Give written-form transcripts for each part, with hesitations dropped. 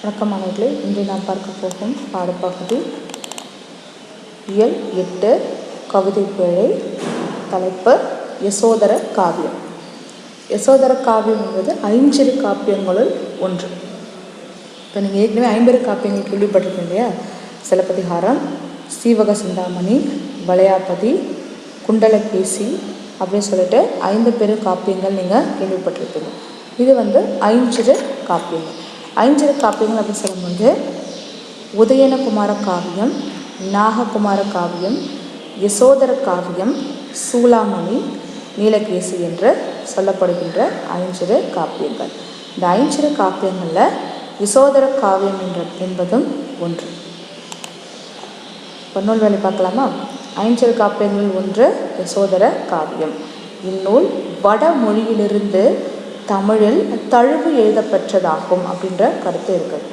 வணக்கம் மாணவர்களே, இன்று நாம் பார்க்க போகும் பாடப்பகுதி இயல் 8 கவிதை பேழை. தலைப்பு யசோதர காவியம். யசோதர காவியம் என்பது ஐஞ்சிறு காப்பியங்களுள் ஒன்று. இப்போ நீங்கள் ஏற்கனவே 50 காப்பியங்கள் கேள்விப்பட்டிருக்கீங்க இல்லையா? சிலப்பதிகாரம், சீவக சிந்தாமணி, வளையாபதி, குண்டலகேசி அப்படின்னு சொல்லிட்டு 5 பெரும் காப்பியங்கள் நீங்கள் கேள்விப்பட்டிருப்பீங்க. இது ஐஞ்சிறு காப்பியங்கள். ஐஞ்சிறு காப்பியங்கள் அப்படின்னு சொல்லும்போது உதயனகுமார காவியம், நாககுமார காவியம், யசோதர காவியம், சூளாமணி, நீலகேசி என்று சொல்லப்படுகின்ற ஐஞ்சிறு காப்பியங்கள். இந்த ஐஞ்சிறு காப்பியங்களில் யசோதர காவியம் என்பதும் ஒன்று. நூல் வேலை பார்க்கலாமா? ஐஞ்சிறு காப்பியங்களில் ஒன்று யசோதர காவியம். இந்நூல் வடமொழியிலிருந்து தமிழில் தழுவி எழுதப்பெற்றதாகும் அப்படின்ற கருத்து இருக்குது.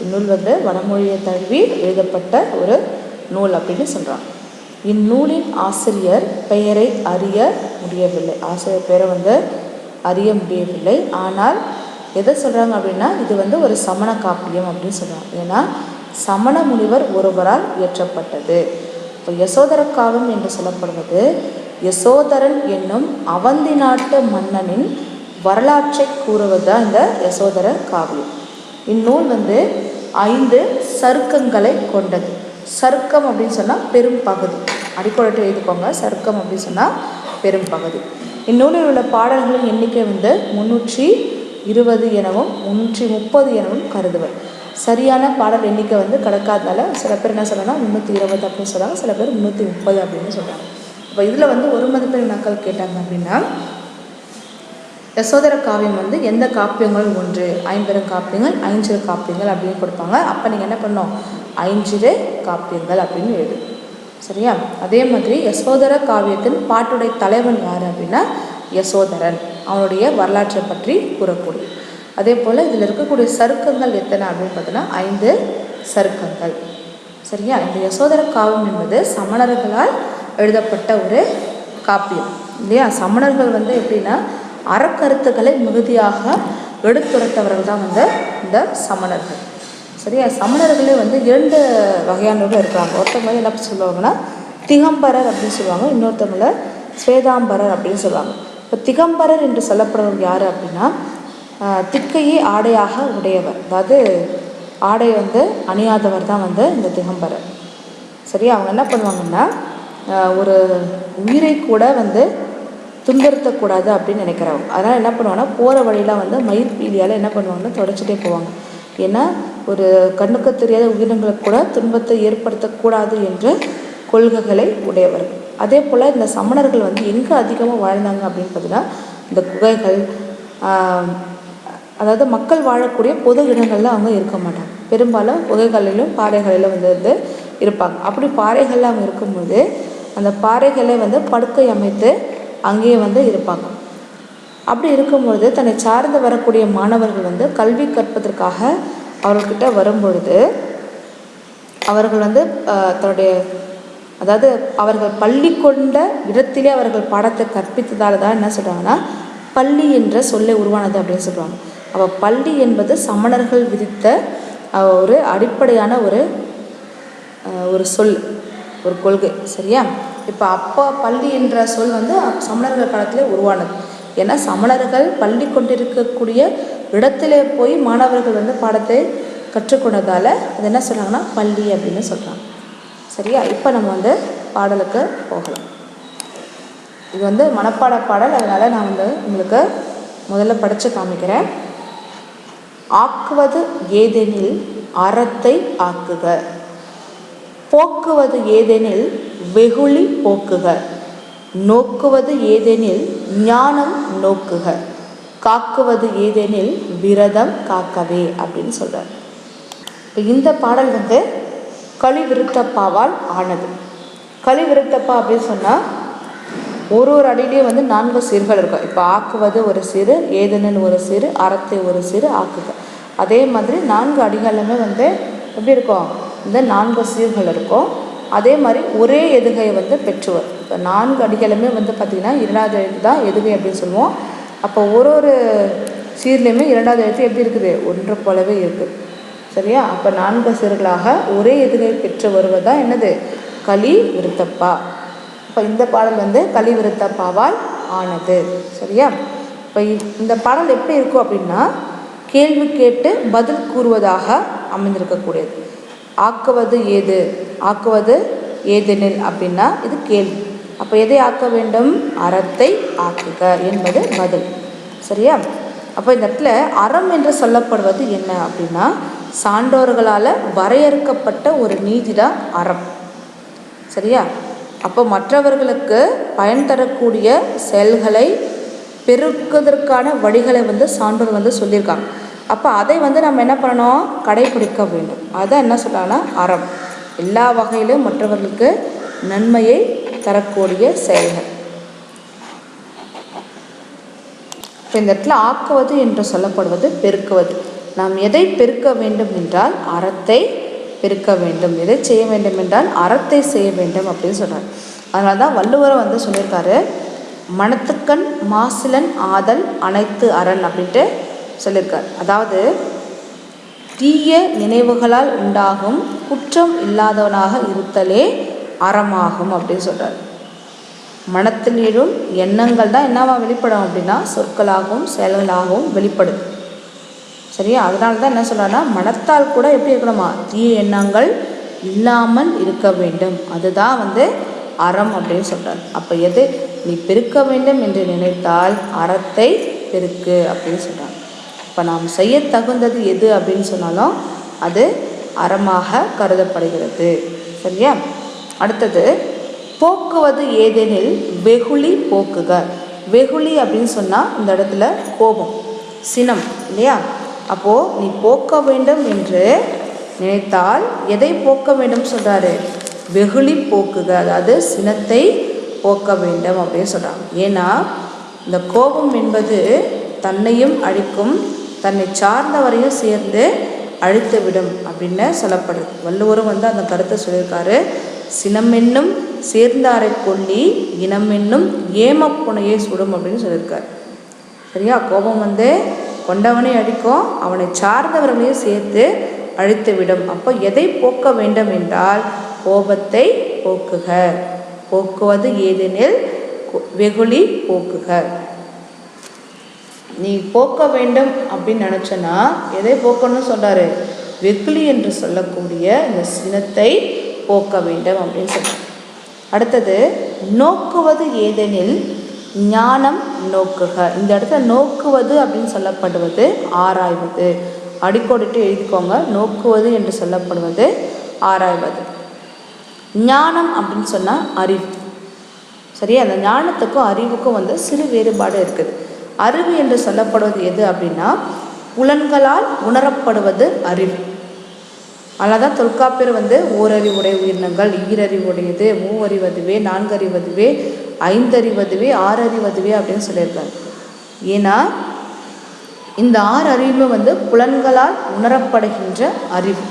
இந்நூல் வடமொழியை தழுவி எழுதப்பட்ட ஒரு நூல் அப்படின்னு சொல்கிறாங்க. இந்நூலின் ஆசிரியர் பெயரை அறிய முடியவில்லை. ஆசிரியர் பெயரை அறிய முடியவில்லை. ஆனால் எதை சொல்கிறாங்க அப்படின்னா, இது ஒரு சமண காப்பியம் அப்படின்னு சொல்கிறாங்க. ஏன்னா சமண முனிவர் ஒருவரால் இயற்றப்பட்டது. இப்போ யசோதர காவியம் என்று சொல்லப்படுவது யசோதரன் என்னும் அவந்தி நாட்டு மன்னனின் வரலாற்றை கூறுவதுதான் இந்த யசோதர காவியம். இந்நூல் 5 சருக்கங்களை கொண்டது. சருக்கம் அப்படின்னு சொன்னால் பெரும் பகுதி. அடிக்கோடிட்டு எழுதிக்கோங்க. சருக்கம் அப்படின்னு சொன்னால் பெரும் பகுதி. இந்நூலில் உள்ள பாடல்களின் எண்ணிக்கை 320 எனவும் 330 எனவும் கருதுவர். சரியான பாடல் எண்ணிக்கை கிடைக்காதனால சில பேர் என்ன சொல்கிறாங்கன்னா 320 அப்படின்னு சொல்கிறாங்க, சில பேர் 330 அப்படின்னு சொல்கிறாங்க. இப்போ இதில் ஒரு மதிப்பெண் வினாக்கள் கேட்டாங்க அப்படின்னா, யசோதர காவியம் எந்த காப்பியங்கள் ஒன்று? 50 காப்பியங்கள், ஐஞ்சிறு காப்பியங்கள் அப்படின்னு கொடுப்பாங்க. அப்போ நீங்கள் என்ன பண்ணணும்? ஐஞ்சிறு காப்பியங்கள் அப்படின்னு எழுது. சரியா? அதே மாதிரி யசோதர காவியத்தின் பாட்டுடைய தலைவன் யார் அப்படின்னா யசோதரன். அவனுடைய வரலாற்றை பற்றி கூறக்கூடிய. அதே போல் இதில் இருக்கக்கூடிய சருக்கங்கள் எத்தனை அப்படின்னு பார்த்தோன்னா 5 சருக்கங்கள். சரியா? இந்த யசோதர காவியம் என்பது சமணர்களால் எழுதப்பட்ட ஒரு காப்பியம் இல்லையா? சமணர்கள் எப்படின்னா அறக்கருத்துக்களை மிகுதியாக எடுத்துரைத்தவர்கள் தான் இந்த சமணர்கள். சரியா? சமணர்களே 2 வகையானவர்கள் இருக்கிறாங்க. ஒருத்தவங்க என்ன சொல்லுவாங்கன்னா திகம்பரர் அப்படின்னு சொல்லுவாங்க, இன்னொருத்தவங்கள ஸ்வேதாம்பரர் அப்படின்னு சொல்லுவாங்க. இப்போ திகம்பரர் என்று சொல்லப்படுறவங்க யார் அப்படின்னா திக்கையே ஆடையாக உடையவர், அதாவது ஆடை அணியாதவர் தான் இந்த திகம்பரர். சரியா? அவங்க என்ன பண்ணுவாங்கன்னா ஒரு உயிரை கூட துன்புறுத்தக்கூடாது அப்படின்னு நினைக்கிறவங்க. அதனால் என்ன பண்ணுவாங்கன்னா போகிற வழியில் மயிர் பீலியால் என்ன பண்ணுவாங்கன்னா தொடச்சிட்டே போவாங்க. ஏன்னா ஒரு கண்ணுக்கு தெரியாத உயிரினங்களுக்கு கூட துன்பத்தை ஏற்படுத்தக்கூடாது என்ற கொள்கைகளை உடையவர்கள். அதே போல் இந்த சமணர்கள் எங்கே அதிகமாக வாழ்ந்தாங்க அப்படின்னு பார்த்தீங்கன்னா இந்த குகைகள், அதாவது மக்கள் வாழக்கூடிய பொது இடங்களில் அவங்க இருக்க மாட்டாங்க. பெரும்பாலும் குகைகளிலும் பாறைகளிலும் இருப்பாங்க. அப்படி பாறைகளில் அவங்க இருக்கும்போது அந்த பாறைகளை படுக்கை அமைத்து அங்கேயே இருப்பாங்க. அப்படி இருக்கும்பொழுது தன்னை சார்ந்து வரக்கூடிய மாணவர்கள் கல்வி கற்பதற்காக அவர்கிட்ட வரும்பொழுது அவர்கள் தன்னுடைய, அதாவது அவர்கள் பள்ளி கொண்ட இடத்திலே அவர்கள் பாடத்தை கற்பித்ததால் தான் என்ன சொல்கிறாங்கன்னா பள்ளி என்ற சொல்லை உருவானது அப்படின்னு சொல்லுவாங்க. அப்போ பள்ளி என்பது சமணர்கள் விதித்த ஒரு அடிப்படையான ஒரு சொல், ஒரு கொள்கை. சரியா? இப்போ அப்போ பள்ளி என்ற சொல் சமணர்கள் காலத்திலே உருவானது. ஏன்னா சமணர்கள் பள்ளி கொண்டிருக்கக்கூடிய இடத்திலே போய் மாணவர்கள் பாடத்தை கற்றுக்கொண்டதால் அது என்ன சொல்கிறாங்கன்னா பள்ளி அப்படின்னு சொல்கிறாங்க. சரியா? இப்போ நம்ம பாடலுக்கு போகலாம். இது மனப்பாட பாடல், அதனால் நான் உங்களுக்கு முதல்ல படித்து காமிக்கிறேன். ஆக்குவது ஏதெனில் அறத்தை ஆக்குக, போக்குவது ஏதெனில் வெகுளி போக்குக, நோக்குவது ஏதெனில் ஞானம் நோக்குக, காக்குவது ஏதெனில் விரதம் காக்கவே அப்படின்னு சொல்கிறார். இப்போ இந்த பாடல் கலிவிருத்தப்பாவால் ஆனது. கலிவிருத்தப்பா அப்படின்னு சொன்னால் ஒரு அடியிலையும் 4 சீர்கள் இருக்கும். இப்போ ஆக்குவது ஒரு சீரு, ஏதெனில் ஒரு சீரு, அறத்தை ஒரு சீரு, ஆக்குக. அதே மாதிரி 4 அடிகளுமே எப்படி இருக்கும்? இந்த 4 சீர்கள் இருக்கும். அதே மாதிரி ஒரே எதுகையை பெற்றுவர். இப்போ 4 அடிகளுமே பார்த்திங்கன்னா 2வது எழுத்து தான் எதுகை அப்படின்னு சொல்லுவோம். அப்போ ஒரு சீர்லேயுமே 2வது எழுத்து எப்படி இருக்குது? ஒன்று போலவே இருக்குது. சரியா? அப்போ 4 அசுரர்களாக ஒரே எதிரை பெற்று வருவது தான் என்னது? கலி விருத்தப்பா. இப்போ இந்த பாடல் வந்து கலி விருத்தப்பாவால் ஆனது. சரியா? இப்போ இந்த பாடல் எப்படி இருக்கும் அப்படின்னா, கேள்வி கேட்டு பதில் கூறுவதாக அமைந்திருக்கக்கூடியது. ஆக்குவது ஏது, ஆக்குவது ஏதெனில் அப்படின்னா இது கேள்வி. அப்போ எதை ஆக்க வேண்டும்? அறத்தை ஆக்குக என்பது பதில். சரியா? அப்போ இந்த இடத்துல அறம் என்று சொல்லப்படுவது என்ன அப்படின்னா, சான்றோர்களால் வரையறுக்கப்பட்ட ஒரு நீதி தான் அறம். சரியா? அப்போ மற்றவர்களுக்கு பயன் தரக்கூடிய செயல்களை பெருக்குவதற்கான வழிகளை வந்து சான்றோர் வந்து சொல்லியிருக்காங்க. அப்போ அதை வந்து நம்ம என்ன பண்ணணும்? கடைபிடிக்க வேண்டும். அதான் என்ன சொல்லலாம்னா அறம். எல்லா வகையிலும் மற்றவர்களுக்கு நன்மையை தரக்கூடிய செயல்கள். இப்போ இந்த இடத்துல ஆக்குவது என்று சொல்லப்படுவது பெருக்குவது. நாம் எதை பெருக்க வேண்டும் என்றால் அறத்தை பெருக்க வேண்டும். எதை செய்ய வேண்டும் என்றால் அறத்தை செய்ய வேண்டும் அப்படின்னு சொல்கிறார். அதனால தான் வள்ளுவரை வந்து சொல்லியிருக்காரு, மனத்துக்கண் மாசிலன் ஆதல் அனைத்து அரண் அப்படின்ட்டு சொல்லியிருக்கார். அதாவது தீய நினைவுகளால் உண்டாகும் குற்றம் இல்லாதவனாக இருத்தலே அறமாகும் அப்படின்னு சொல்கிறார். மனத்தில் எழும் எண்ணங்கள் தான் என்னவா வெளிப்படும் அப்படின்னா சொற்களாகவும் செயல்களாகவும் வெளிப்படுது. சரியா? அதனால தான் என்ன சொல்கிறான்னா, மனத்தால் கூட எப்படி இருக்கணுமா? தீய எண்ணங்கள் இல்லாமல் இருக்க வேண்டும். அதுதான் வந்து அறம் அப்படின்னு சொல்கிறார். அப்போ எது நீ பெருக்க வேண்டும் என்று நினைத்தால் அறத்தை பெருக்கு அப்படின்னு சொல்கிறாங்க. இப்போ நாம் செய்ய தகுந்தது எது அப்படின்னு சொன்னாலும் அது அறமாக கருதப்படுகிறது. சரியா? அடுத்தது போக்குவது ஏதெனில் வெகுளி போக்குக. வெகுளி அப்படின்னு சொன்னால் இந்த இடத்துல கோபம், சினம் இல்லையா? அப்போது நீ போக்க வேண்டும் என்று நினைத்தால் எதை போக்க வேண்டும் சொல்கிறாரு? வெகுளி போக்குக, அதாவது சினத்தை போக்க வேண்டும் அப்படின்னு சொல்கிறாங்க. ஏன்னா இந்த கோபம் என்பது தன்னையும் அழிக்கும், தன்னை சார்ந்தவரையும் சேர்ந்து அழித்து விடும் அப்படின்னு சொல்லப்படுது. வள்ளுவரும் வந்து அந்த கருத்தை சொல்லியிருக்காரு. சினமென்னும் சேர்ந்தாரை கொல்லி இனமென்னும் ஏமப்புனையை சுடும் அப்படின்னு சொல்லியிருக்காரு. சரியா? கோபம் வந்து கொண்டவனை அழிக்கும், அவனை சார்ந்தவர்களையும் சேர்த்து அழித்து விடும். அப்போ எதை போக்க வேண்டும் என்றால் கோபத்தை போக்குக. போக்குவது ஏதெனில் வெகுளி போக்குக. நீ போக்க வேண்டும் அப்படின்னு நினச்சனா எதை போக்கணும்னு சொல்கிறாரு? வெகுளி என்று சொல்லக்கூடிய இந்த சினத்தை போக்க வேண்டும் அப்படின்னு சொல்கிறார். அடுத்தது நோக்குவது ஏதெனில் ஞானம் நோக்குக. இந்த இடத்துல நோக்குவது அப்படின்னு சொல்லப்படுவது ஆராய்வது. அடிக்கோடிட்டு எழுதிக்கோங்க. நோக்குவது என்று சொல்லப்படுவது ஆராய்வது. ஞானம் அப்படின்னு சொன்னால் அறிவு. சரியா? அந்த ஞானத்துக்கும் அறிவுக்கும் வந்து சிறு வேறுபாடு இருக்குது. அறிவு என்று சொல்லப்படுவது எது அப்படின்னா புலன்களால் உணரப்படுவது அறிவு. அதனால தான் தொல்காப்பியர் வந்து ஓரறிவுடைய உயிரினங்கள், ஈரறிவுடையது, மூவறிவதுவே, நான்கறிவதுவே, ஐந்தறிவதுவே, ஆறறிவதுவே அப்படின்னு சொல்லியிருக்காரு. ஏன்னா இந்த 6 அறிவு வந்து புலன்களால் உணரப்படுகின்ற அறிவு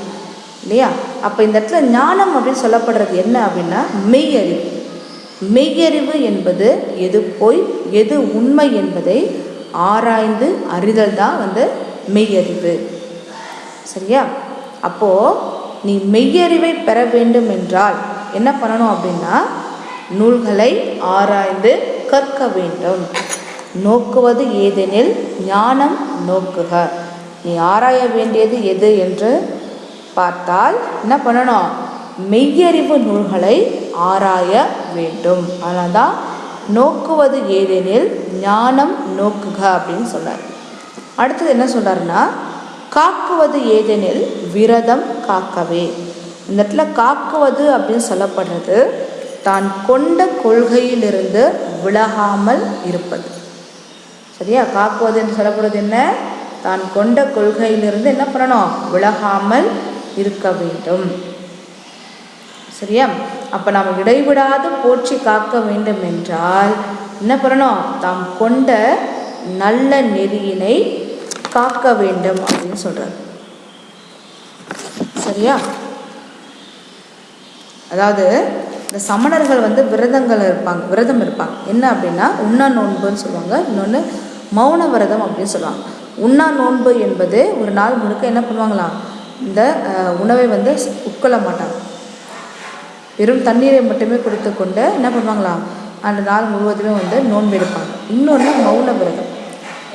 இல்லையா? அப்போ இந்த இடத்துல ஞானம் அப்படின்னு சொல்லப்படுறது என்ன அப்படின்னா மெய்யறிவு. மெய்யறிவு என்பது எது பொய் எது உண்மை என்பதை ஆராய்ந்து அறிதல் தான் வந்து மெய்யறிவு. சரியா? அப்போது நீ மெய்யறிவை பெற வேண்டும் என்றால் என்ன பண்ணணும் அப்படின்னா நூல்களை ஆராய்ந்து கற்க வேண்டும். நோக்குவது ஏதெனில் ஞானம் நோக்குக. நீ ஆராய வேண்டியது எது என்று பார்த்தால் என்ன பண்ணணும்? மெய்யறிவு நூல்களை ஆராய வேண்டும். அதனால் தான் நோக்குவது ஏதெனில் ஞானம் நோக்குக அப்படின்னு சொல்கிறார். அடுத்தது என்ன சொல்கிறாருன்னா காக்குவது ஏதெனில் விரதம் காக்கவே. இந்த இடத்துல காக்குவது அப்படின்னு சொல்லப்படுறது தான் கொண்ட கொள்கையிலிருந்து விலகாமல் இருப்பது. சரியா? காக்குவது என்று சொல்லப்படுறது என்ன? தான் கொண்ட கொள்கையிலிருந்து என்ன பண்ணணும்? விலகாமல் இருக்க வேண்டும். சரியா? அப்போ நாம் இடைவிடாது போற்றி காக்க வேண்டும் என்றால் என்ன பண்ணணும்? தாம் கொண்ட நல்ல நெறியினை காக்க வேண்டும் அப்படின்னு சொல்கிறார். சரியா? அதாவது இந்த சமணர்கள் வந்து விரதம் இருப்பாங்க. என்ன அப்படின்னா உண்ணா நோன்புன்னு சொல்லுவாங்க. இன்னொன்று மௌன விரதம் அப்படின்னு சொல்லுவாங்க. உண்ணா நோன்பு என்பது ஒரு நாள் முழுக்க என்ன பண்ணுவாங்களாம்? இந்த உணவை வந்து உட்கொள்ள மாட்டாங்க. வெறும் தண்ணீரை மட்டுமே குடித்து கொண்டு என்ன பண்ணுவாங்களா, அந்த நாள் முழுவதுமே வந்து நோன்பு எடுப்பாங்க. இன்னொன்று மௌன விரதம்.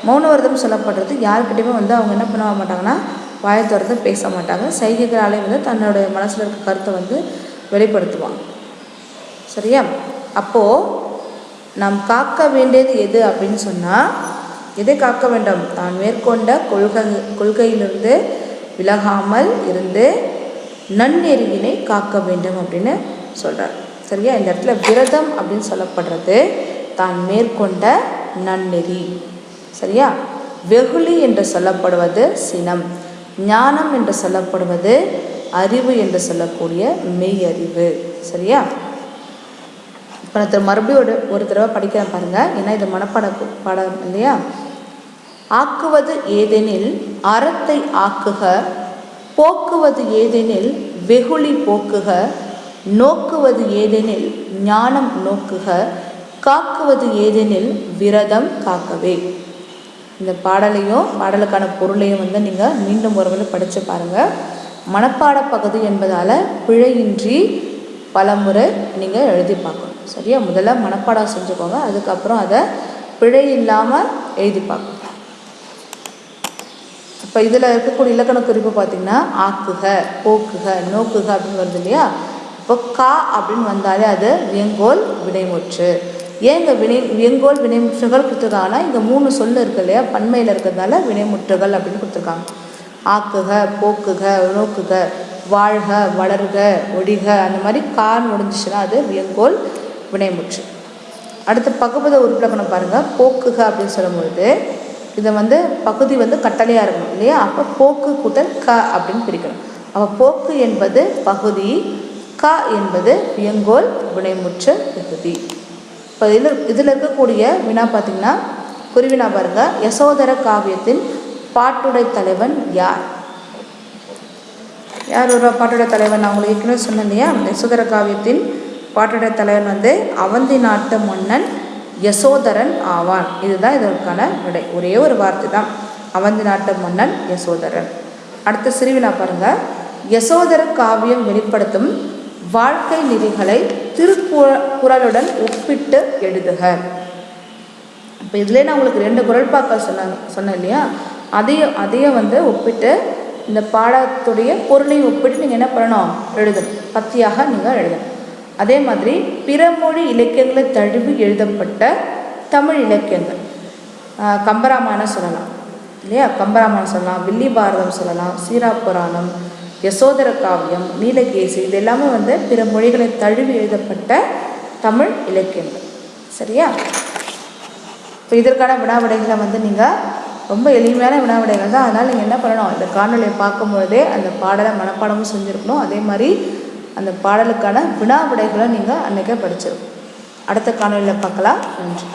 மௌன விரதம் சொல்லப்படுறது யாருக்கிட்டையுமே வந்து அவங்க என்ன பண்ண மாட்டாங்கன்னா வாயை திறந்து பேச மாட்டாங்க. சைகைகளாலே வந்து தன்னுடைய மனசில் இருக்க கருத்தை வந்து வெளிப்படுத்துவாங்க. சரியா? அப்போது நாம் காக்க வேண்டியது எது அப்படின்னு சொன்னால், எதை காக்க வேண்டும்? தான் மேற்கொண்ட கொள்கையிலிருந்து விலகாமல் இருந்து நன்னெறியினை காக்க வேண்டும் அப்படின்னு சொல்கிறார். சரியா? இந்த இடத்துல விரதம் அப்படின்னு சொல்லப்படுறது தான் மேற்கொண்ட நன்னெறி. சரியா? வெகுளி என்று சொல்லப்படுவது சினம், ஞானம் என்று சொல்லப்படுவது அறிவு என்று சொல்லக்கூடிய மெய் அறிவு. சரியா? இப்போ நான் மறுபடியும் ஒரு தடவை படிக்கிறேன் பாருங்கள். ஏன்னா இது பாடம் இல்லையா? ஆக்குவது ஏதெனில் அறத்தை ஆக்குக, போக்குவது ஏதெனில் வெகுளி போக்குக, நோக்குவது ஏதெனில் ஞானம் நோக்குக, காக்குவது ஏதெனில் விரதம் காக்கவே. இந்த பாடலுக்கான பொருளையும் வந்து நீங்கள் மீண்டும் ஒரு முறை படித்து பாருங்கள். மனப்பாட பகுதி என்பதால் பிழையின்றி பலமுறை நீங்கள் எழுதி பார்க்கணும். சரியா? முதல்ல மனப்பாடம் செஞ்சுக்கோங்க, அதுக்கப்புறம் அதை பிழை இல்லாமல் எழுதி பார்க்கணும். இப்போ இதில் இருக்கக்கூடிய இலக்கண குறிப்பு பார்த்திங்கன்னா ஆக்குக, போக்குக, நோக்குக அப்படின்னு வருது இல்லையா? இப்போ கா அப்படின்னு வந்தாலே அது வியங்கோல் வினைமுற்று. ஏன் இங்கே வியங்கோல் வினைமுற்றுகள் கொடுத்துருக்காங்கன்னா, இங்கே 3 சொல் இருக்கு இல்லையா, பன்மையில் இருக்கிறதுனால வினைமுற்றுகள் அப்படின்னு கொடுத்துருக்காங்க. ஆக்குக, போக்குக, நோக்குக, வாழ்க, வளர்க, ஒழிக, அந்த மாதிரி கான் முடிஞ்சிச்சுன்னா அது வியங்கோல் வினைமுற்று. அடுத்து பகுபத உறுப்பிலக்கணம் பாருங்கள். போக்குக அப்படின்னு சொல்லும்பொழுது இதை வந்து பகுதி வந்து கட்டளையாக இருக்கணும் இல்லையா? அப்போ போக்கு கூட்டல் க அப்படின்னு பிரிக்கணும். அப்போ போக்கு என்பது பகுதி, க என்பது வியங்கோல் வினைமுற்று பகுதி. இப்போ இதில் இருக்கக்கூடிய வினா பார்த்திங்கன்னா, குறிவினா பாருங்க. யசோதர காவியத்தின் பாட்டுடை தலைவன் யார்? யார் ஒரு பாட்டுடை தலைவன்? நான் உங்களுக்கு ஏற்கனவே சொன்னேன் இல்லையா? யசோதர காவியத்தின் பாட்டுடை தலைவன் வந்து அவந்தி நாட்டு மன்னன் யசோதரன் ஆவான். இதுதான் இதற்கான விடை. ஒரே ஒரு வார்த்தை தான், அவந்தி நாட்டு மன்னன் யசோதரன். அடுத்த சிறுவினா பாருங்க. யசோதர காவியம் வெளிப்படுத்தும் வாழ்க்கை நெறிகளை திருக்குறளுடன் ஒப்பிட்டு எழுதுக. இப்போ இதிலே நான் உங்களுக்கு 2 குறள்பாக்கள் சொன்னேன் இல்லையா? அதையும் வந்து ஒப்பிட்டு இந்த பாடத்துடைய பொருளையும் ஒப்பிட்டு நீங்கள் என்ன பண்ணணும்? எழுதணும். பத்தியாக நீங்கள் எழுதணும். அதே மாதிரி பிற மொழி இலக்கியங்களை தழுவி எழுதப்பட்ட தமிழ் இலக்கியங்கள், கம்பராமாயணம் சொல்லலாம் இல்லையா? கம்பராமாயணம் சொல்லலாம், வில்லி பாரதம் சொல்லலாம், சீரா புராணம், யசோதர காவியம், நீலகேசி, இது எல்லாமே வந்து பிற மொழிகளை தழுவி எழுதப்பட்ட தமிழ் இலக்கியங்கள். சரியா? இப்போ இதற்கான வினாவிடைகளை வந்து நீங்கள் ரொம்ப எளிமையான வினாவிடைகள் தான். அதனால் நீங்கள் என்ன பண்ணணும்? இந்த காணொலியை பார்க்கும்பொழுதே அந்த பாடலை மனப்பாடமும் செஞ்சுருக்கணும். அதே மாதிரி அந்த பாடலுக்கான வினாவிடைகளை நீங்கள் அன்றைக்கே படிச்சிருக்கணும். அடுத்த காணொலியில் பார்க்கலாம். நன்றி.